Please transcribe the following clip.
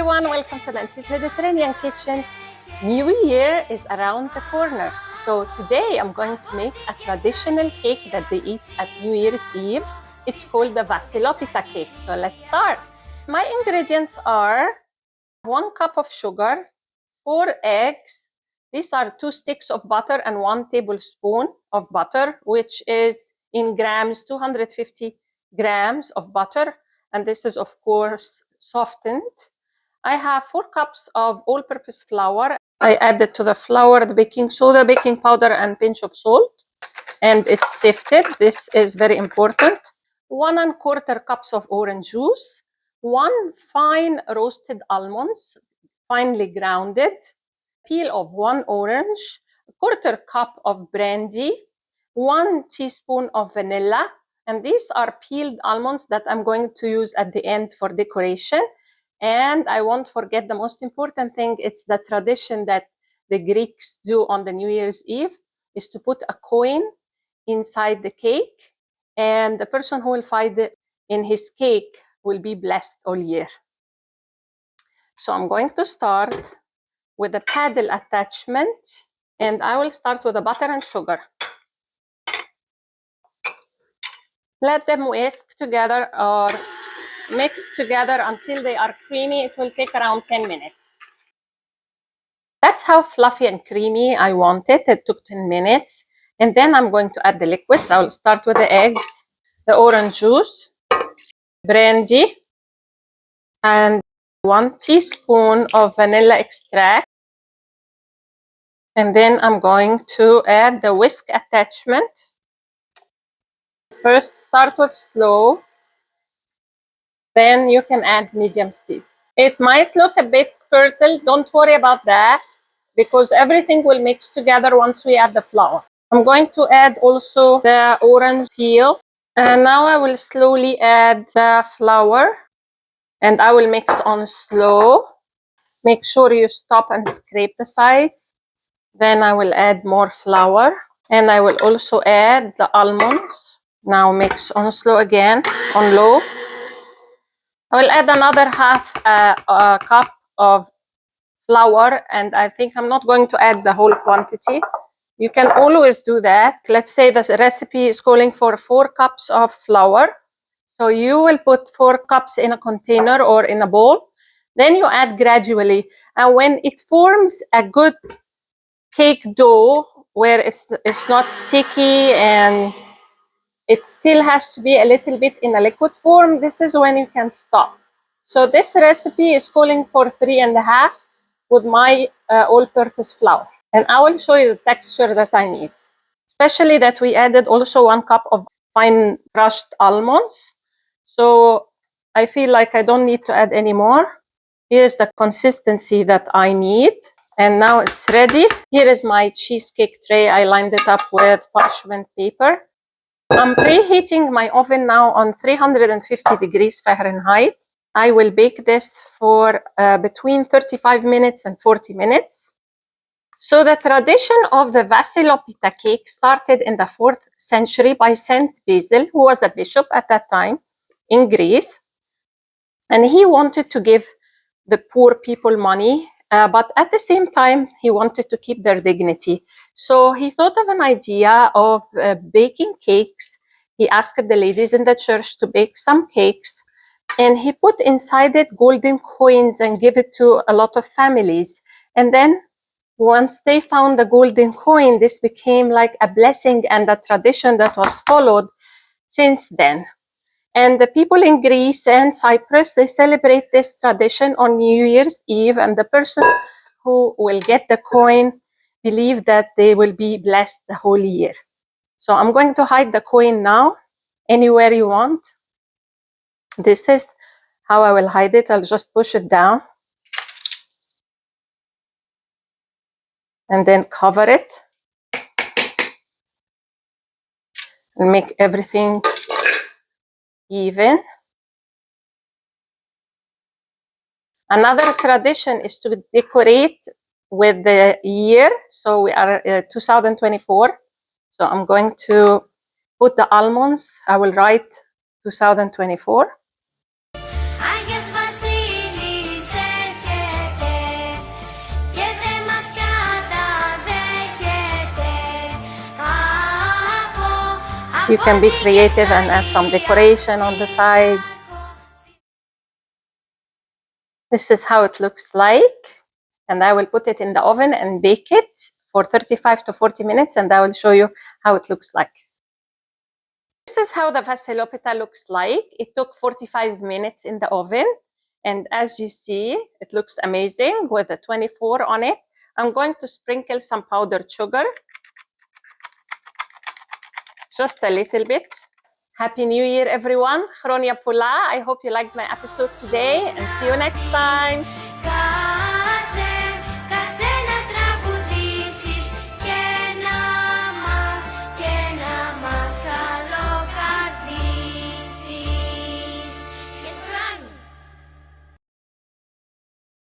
everyone, welcome to Nancy's Mediterranean Kitchen. New Year is around the corner, so today I'm going to make a traditional cake that they eat at New Year's Eve. It's called the Vasilopita cake, so let's start. My ingredients are 1 cup of sugar, 4 eggs. These are 2 sticks of butter and 1 tablespoon of butter, which is in grams, 250 grams of butter. And this is, of course, softened. I have 4 cups of all-purpose flour. I added to the flour the baking soda, baking powder, and pinch of salt. And it's sifted. This is very important. 1 1/4 cups of orange juice. 1 fine roasted almonds, finely grounded. Peel of 1 orange. 1/4 cup of brandy. 1 teaspoon of vanilla. And these are peeled almonds that I'm going to use at the end for decoration. And I won't forget the most important thing. It's the tradition that the Greeks do on the New Year's Eve is to put a coin inside the cake. And the person who will find it in his cake will be blessed all year. So I'm going to start with the paddle attachment. And I will start with the butter and sugar. Let them whisk together or mix together until they are creamy. It will take around 10 minutes. That's how fluffy and creamy I want it. It took 10 minutes. And then I'm going to add the liquids. I will start with the eggs, the orange juice, brandy, and 1 teaspoon of vanilla extract. And then I'm going to add the whisk attachment. First, start with slow. Then you can add medium speed. It might look a bit curdled. Don't worry about that because everything will mix together once we add the flour. I'm going to add also the orange peel. And now I will slowly add the flour. And I will mix on slow. Make sure you stop and scrape the sides. Then I will add more flour. And I will also add the almonds. Now mix on slow again, on low. I will add another half a cup of flour, and I think I'm not going to add the whole quantity. You can always do that. Let's say the recipe is calling for 4 cups of flour. So you will put 4 cups in a container or in a bowl. Then you add gradually. And when it forms a good cake dough where it's not sticky and it still has to be a little bit in a liquid form, this is when you can stop. So this recipe is calling for 3.5 with my all-purpose flour. And I will show you the texture that I need. Especially that we added also 1 cup of fine crushed almonds. So I feel like I don't need to add any more. Here's the consistency that I need. And now it's ready. Here is my cheesecake tray. I lined it up with parchment paper. I'm preheating my oven now on 350 degrees Fahrenheit. I will bake this for between 35 minutes and 40 minutes. So the tradition of the Vasilopita cake started in the 4th century by Saint Basil, who was a bishop at that time in Greece. And he wanted to give the poor people money, but at the same time, he wanted to keep their dignity. So he thought of an idea of baking cakes. He asked the ladies in the church to bake some cakes, and he put inside it golden coins and gave it to a lot of families. And then once they found the golden coin, this became like a blessing and a tradition that was followed since then. And the people in Greece and Cyprus, they celebrate this tradition on New Year's Eve, and the person who will get the coin believe that they will be blessed the whole year. So I'm going to hide the coin now, anywhere you want. This is how I will hide it. I'll just push it down. And then cover it. And make everything even. Another tradition is to decorate with the year. So we are 2024. So I'm going to put the almonds. I will write 2024. I guess Vasily said You can be creative and add some decoration on the sides. This is how it looks like. And I will put it in the oven and bake it for 35 to 40 minutes, and I will show you how it looks like. This is how the Vasilopita looks like. It took 45 minutes in the oven. And as you see, it looks amazing with a 24 on it. I'm going to sprinkle some powdered sugar. Just a little bit. Happy New Year, everyone. Chronia Pula. I hope you liked my episode today, and see you next time.